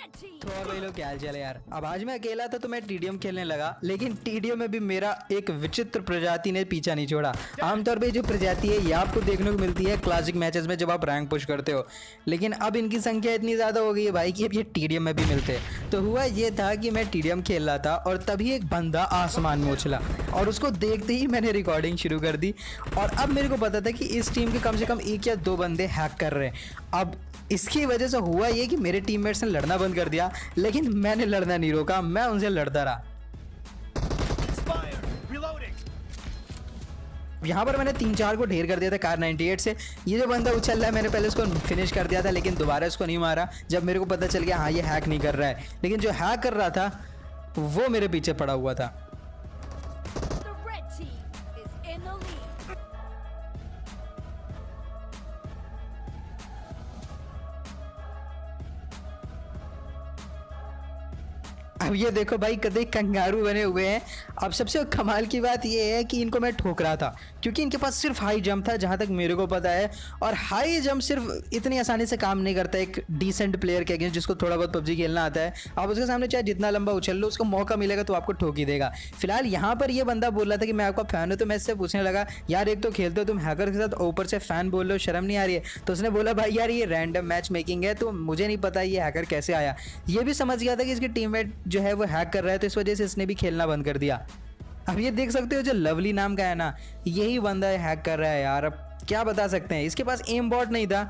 तो भाई लोग क्या हाल चाल है यार। अब आज मैं अकेला था तो मैं टीडीएम खेलने लगा, लेकिन टीडीएम में भी मेरा एक विचित्र प्रजाति ने पीछा नहीं छोड़ा। आमतौर पे जो प्रजाति है ये आपको देखने को मिलती है क्लासिक मैचेस में जब आप रैंक पुश करते हो, लेकिन अब इनकी संख्या इतनी ज़्यादा हो गई है भाई कि अब ये टीडीएम में भी मिलते हैं। तो हुआ ये था कि मैं टीडीएम खेल रहा था और तभी एक बंदा आसमान में उछला और उसको देखते ही मैंने रिकॉर्डिंग शुरू कर दी। और अब मेरे को पता था कि इस टीम के कम से कम 1 या 2 बंदे हैक कर रहे हैं। अब इसकी वजह से हुआ ये कि मेरे टीममेट्स ने लड़ना बंद कर दिया, लेकिन मैंने लड़ना नहीं रोका, मैं उनसे लड़ता रहा। यहाँ पर मैंने 3-4 को ढेर कर दिया था कार 98 से। ये जो बंदा उछल रहा है मैंने पहले उसको फिनिश कर दिया था, लेकिन दोबारा इसको नहीं मारा जब मेरे को पता चल गया हाँ ये हैक नहीं कर रहा है। लेकिन जो हैक कर रहा था वो मेरे पीछे पड़ा हुआ था। अब ये देखो भाई कदे कंगारू बने हुए हैं। अब सबसे कमाल की बात ये है कि इनको मैं ठोक रहा था क्योंकि इनके पास सिर्फ हाई जंप था जहाँ तक मेरे को पता है, और हाई जंप सिर्फ इतनी आसानी से काम नहीं करता एक डिसेंट प्लेयर के अगेंस्ट जिसको थोड़ा बहुत पबजी खेलना आता है। आप उसके सामने चाहे जितना लंबा उछल लो, उसको मौका मिलेगा तो आपको ठोक ही देगा। फिलहाल यहाँ पर ये बंदा बोल रहा था कि मैं आपका फ़ैन हूँ, तो मैं इससे पूछने लगा यार एक तो खेलते हो तुम हैकर के साथ, ऊपर से फ़ैन बोल रहे हो, शर्म नहीं आ रही है? तो उसने बोला भाई यार ये रैंडम मैच मेकिंग है, तो मुझे नहीं पता ये हैकर कैसे आया। ये भी समझ गया था कि इसकी टीममेट जो है वो हैक कर रहा है, तो इस वजह से इसने भी खेलना बंद कर दिया। अब ये देख सकते हो जो लवली नाम का है ना, यही बंदा हैक कर रहा है यार। अब क्या बता सकते हैं, इसके पास एम बॉट नहीं था,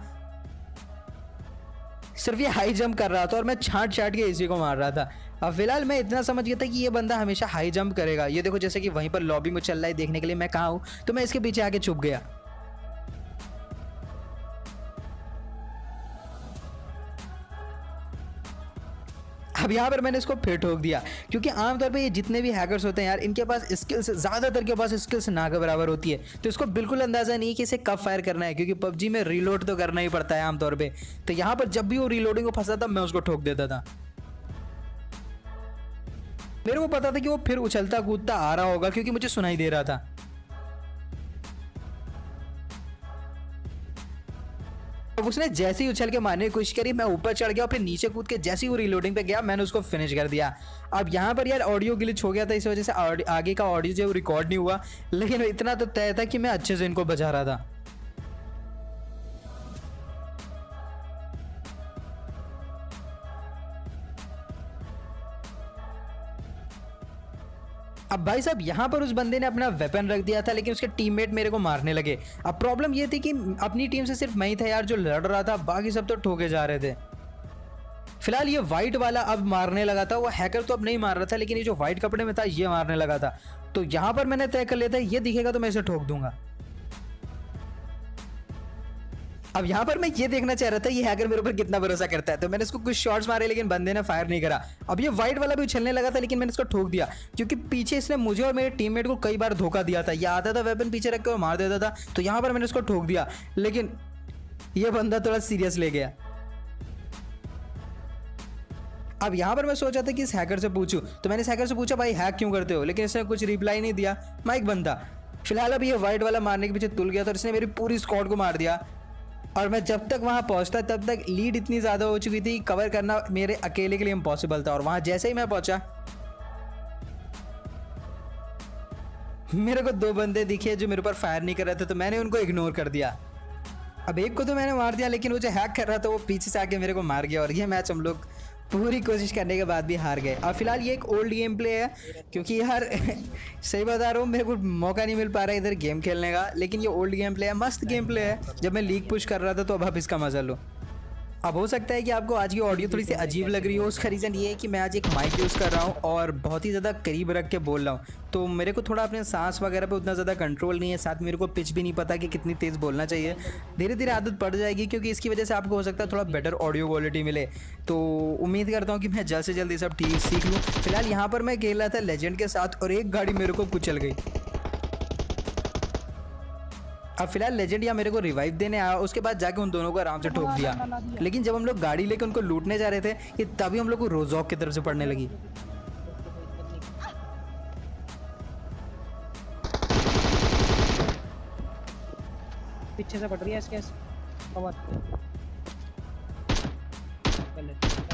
सिर्फ ये हाई जंप कर रहा था और मैं छाट के इसी को मार रहा था। अब फिलहाल मैं इतना समझ गया था कि ये बंदा हमेशा हाई जंप करेगा। ये देखो जैसे कि वहीं पर लॉबी में चल रहा है देखने के लिए मैं कहाँ हूँ, तो मैं इसके पीछे आके छुप गया। अब यहाँ पर मैंने इसको फिर ठोक दिया क्योंकि आमतौर पे ये जितने भी हैकर्स होते हैं यार, इनके पास स्किल्स ज़्यादातर के पास स्किल्स ना के बराबर होती है, तो इसको बिल्कुल अंदाज़ा नहीं कि इसे कब फायर करना है, क्योंकि पबजी में रीलोड तो करना ही पड़ता है आमतौर पे। तो यहाँ पर जब भी वो रीलोडिंग को फंसा था मैं उसको ठोक देता था। मेरे को पता था कि वो फिर उछलता कूदता आ रहा होगा क्योंकि मुझे सुनाई दे रहा था। अब उसने जैसे ही उछल के मारने की कोशिश करी, मैं ऊपर चढ़ गया और फिर नीचे कूद के जैसे ही वो रीलोडिंग पे गया मैंने उसको फिनिश कर दिया। अब यहाँ पर यार ऑडियो ग्लिच हो गया था, इस वजह से आगे का ऑडियो जो रिकॉर्ड नहीं हुआ, लेकिन इतना तो तय था कि मैं अच्छे से इनको बचा रहा था। अब भाई साहब यहाँ पर उस बंदे ने अपना वेपन रख दिया था, लेकिन उसके टीममेट मेरे को मारने लगे। अब प्रॉब्लम ये थी कि अपनी टीम से सिर्फ मैं ही था यार जो लड़ रहा था, बाकी सब तो ठोके जा रहे थे। फिलहाल ये वाइट वाला अब मारने लगा था, वो हैकर तो अब नहीं मार रहा था, लेकिन ये जो वाइट कपड़े में था ये मारने लगा था। तो यहाँ पर मैंने तय कर लिया था ये दिखेगा तो मैं इसे ठोक दूंगा। अब यहाँ पर मैं ये देखना चाह रहा था ये हैकर मेरे ऊपर कितना भरोसा करता है, तो मैंने इसको कुछ शॉट्स मारे लेकिन बंदे ने फायर नहीं करा। अब ये वाइट वाला भी उछलने लगा था, लेकिन मैंने इसको ठोक दिया क्योंकि पीछे इसने मुझे और मेरे टीममेट को कई बार धोखा दिया था। ये आता था वेपन पीछे रख के और मार देता था, तो यहाँ पर मैंने इसको ठोक दिया, लेकिन ये बंदा थोड़ा सीरियस ले गया। अब यहाँ पर मैं सोचा था कि इस हैकर से पूछूं, तो मैंने इस हैकर से पूछा भाई हैक क्यों करते हो, लेकिन इसने कुछ रिप्लाई नहीं दिया। माइक बंदा फिलहाल अब ये वाइट वाला मारने के पीछे तुल गया, तो इसने मेरी पूरी स्क्वाड को मार दिया। और मैं जब तक वहाँ पहुँचता तब तक लीड इतनी ज़्यादा हो चुकी थी, कवर करना मेरे अकेले के लिए इम्पॉसिबल था। और वहाँ जैसे ही मैं पहुँचा मेरे को 2 बंदे दिखे जो मेरे ऊपर फायर नहीं कर रहे थे, तो मैंने उनको इग्नोर कर दिया। अब एक को तो मैंने मार दिया, लेकिन वो जो हैक कर रहा था वो पीछे से आके मेरे को मार गया, और ये मैच हम लोग पूरी कोशिश करने के बाद भी हार गए। अब फिलहाल ये एक ओल्ड गेम प्ले है क्योंकि यार सही बता रहा हूँ मेरे को मौका नहीं मिल पा रहा है इधर गेम खेलने का, लेकिन ये ओल्ड गेम प्ले है, मस्त गेम प्ले है। जब मैं लीग पुश कर रहा था तो अब आप इसका मजा लो। अब हो सकता है कि आपको आज की ऑडियो थोड़ी सी अजीब लग रही हो, उसका रीज़न ये है कि मैं आज एक माइक यूज़ कर रहा हूँ और बहुत ही ज़्यादा करीब रख के बोल रहा हूँ, तो मेरे को थोड़ा अपने सांस वगैरह पे उतना ज़्यादा कंट्रोल नहीं है। साथ मेरे को पिच भी नहीं पता कि कितनी तेज़ बोलना चाहिए। धीरे धीरे आदत पड़ जाएगी क्योंकि इसकी वजह से आपको हो सकता है थोड़ा बेटर ऑडियो क्वालिटी मिले, तो उम्मीद करता हूँ कि मैं जल्द से जल्द ये सब ठीक सीख लूँ। फिलहाल यहाँ पर मैं खेल रहा था लेजेंड के साथ और एक गाड़ी मेरे को कुचल गई। अब फिलहाल लेजेंड या मेरे को रिवाइव देने आया, उसके बाद जाके उन दोनों को आराम से ठोक दिया। लेकिन जब हम लोग गाड़ी लेके उनको लूटने जा रहे थे कि तभी हम लोग को रोजॉक की तरफ से पड़ने लगी। पीछे से पड़ रही है इसके कवर।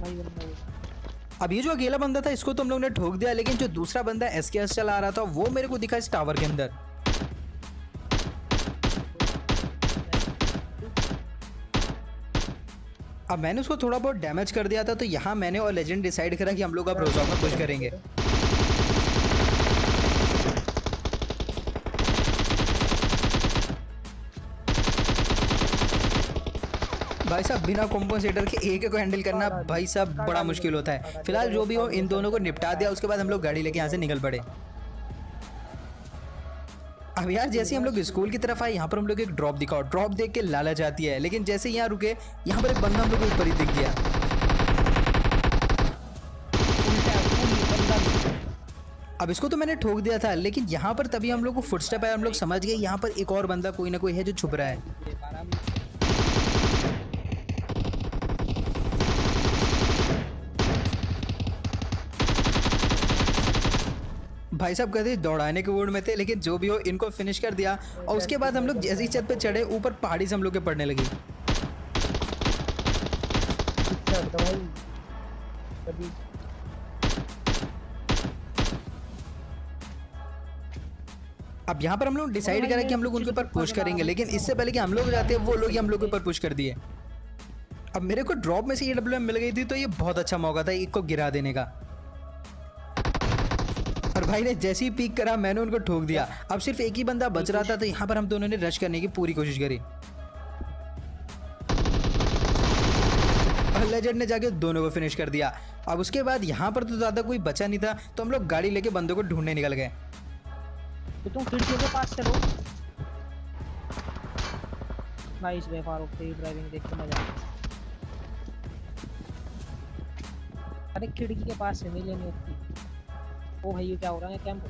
भाई बंदा वो। अब ये जो अकेला बंदा था इसको तो हम लोग ने ठोक दिया, लेकिन जो दूसरा बंदा एसकेएस चला रहा था वो मेरे को दिखा इस टावर के अंदर। अब मैंने उसको थोड़ा बहुत डैमेज कर दिया था, तो यहाँ मैंने और लेजेंड डिसाइड करा कि हम लोग अब रोजा में पुश करेंगे। भाई साहब बिना कॉम्पोसेटर के एक को हैंडल करना भाई साहब बड़ा मुश्किल होता है। फिलहाल जो भी हो इन दोनों को निपटा दिया, उसके बाद हम लोग गाड़ी लेके यहाँ से निकल पड़े। अब यार जैसे हम लोग स्कूल की तरफ आए, यहाँ पर हम लोग एक ड्रॉप दिखा, ड्रॉप देख के लालच आती है, लेकिन जैसे यहाँ रुके यहाँ पर एक बंदा हम लोग को ऊपर ही दिख गया। अब इसको तो मैंने ठोक दिया था, लेकिन यहाँ पर तभी हम लोग को फुटस्टेप आया, हम लोग समझ गए यहाँ पर एक और बंदा कोई ना कोई है जो छुप रहा है। भाई साहब कहते दौड़ाने के मूड में थे, लेकिन जो भी हो इनको फिनिश कर दिया। और उसके बाद हम लोग जैसे ही छत पे चढ़े, ऊपर पहाड़ी से हम लोग के पड़ने लगी। अब यहाँ पर हम लोग डिसाइड करा कि हम लोग उनके ऊपर पुश करेंगे, लेकिन इससे पहले कि हम लोग जाते हैं वो लोग ही हम लोग के ऊपर पुश कर दिए। अब मेरे को ड्रॉप में से AWM मिल गई थी, तो ये बहुत अच्छा मौका था एक को गिरा देने का। और भाई ने जैसे ही पीक करा मैंने उनको ठोक दिया। अब सिर्फ एक ही बंदा बच रहा था, तो यहाँ पर हम दोनों ने रश करने की पूरी कोशिश करी और लेजेंड ने जाके दोनों को फिनिश कर दिया। अब उसके बाद यहाँ पर तो ज़्यादा कोई बचा नहीं था, तो हम लोग गाड़ी लेके बंदों को ढूंढने निकल गए। तो तुम खिड़कियों के पास चलो भाई, इस फारूक तेरी ड्राइविंग देख के मजा आ। अरे खिड़की के पास से मिले नहीं होती। ओ भाई ये क्या हो रहा है कैंप?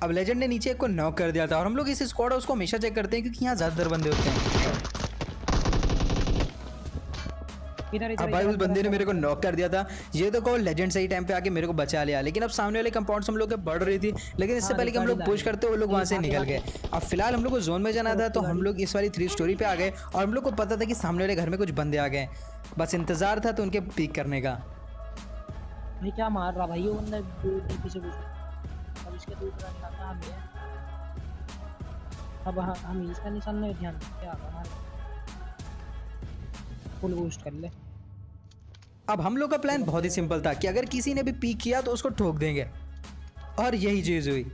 अब लेजेंड ने नीचे एक को नॉक कर दिया था, और हम लोग इस स्क्वाड उसको हमेशा चेक करते हैं क्योंकि यहाँ ज़्यादातर बंदे होते हैं। अब भाई उस बंदे ने मेरे को नॉक कर दिया था। ये तो कहो लेजेंड सही टाइम पे आके मेरे को बचा लिया, लेकिन अब सामने वाले कंपाउंड्स हम लोग के बढ़ रही थी, लेकिन इससे पहले कि हम लोग पुश करते वो लोग वहाँ से निकल गए। अब फिलहाल हम लोग को जोन में जाना था, तो हम लोग इस वाली 3 स्टोरी पे आ गए, और हम लोग को पता था कि सामने वाले घर में कुछ बंदे आ गए। बस इंतजार था तो उनके पीक करने का। भाई क्या मार रहा भाई वो बंदा पीछे पीछे। अब इसके दूसरा निशाना हम है। अब हम इसका निशान में ध्यान क्या हमारे फुल बूस्ट कर ले। अब हम लोग का प्लान बहुत ही सिंपल था कि अगर किसी ने भी पीक किया तो उसको ठोक देंगे, और यही चीज हुई।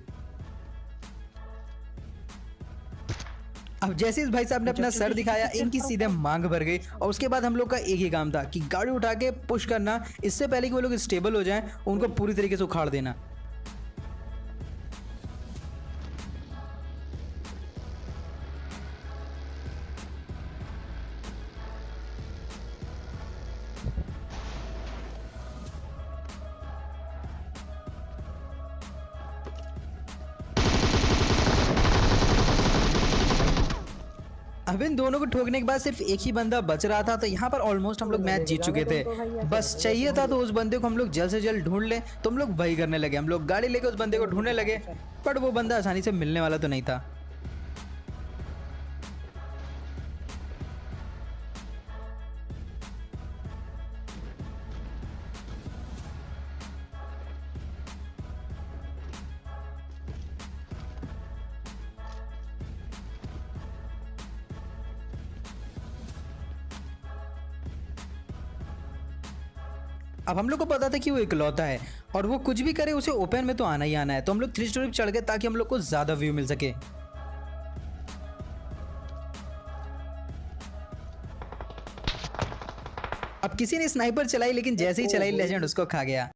अब जैसे इस भाई साहब ने अपना सर दिखाया, इनकी सीधे मांग भर गई। और उसके बाद हम लोग का एक ही काम था कि गाड़ी उठा के पुश करना, इससे पहले कि वो लोग स्टेबल हो जाएं, उनको पूरी तरीके से उखाड़ देना। अब इन दोनों को ठोकने के बाद सिर्फ एक ही बंदा बच रहा था, तो यहाँ पर ऑलमोस्ट हम लोग मैच जीत चुके थे। बस चाहिए था तो उस बंदे को हम लोग जल्द से जल्द ढूंढ लें, तो हम लोग वही करने लगे। हम लोग गाड़ी लेके उस बंदे को ढूंढने लगे, बट वो बंदा आसानी से मिलने वाला तो नहीं था। अब हम लोग को पता था कि वो इकलौता है, और वो कुछ भी करे उसे ओपन में तो आना ही आना है, तो हम लोग 3 स्टोरी चढ़ गए ताकि हम लोग को ज़्यादा व्यू मिल सके। अब किसी ने स्नाइपर चलाई, लेकिन जैसे ही चलाई लेजेंड उसको खा गया।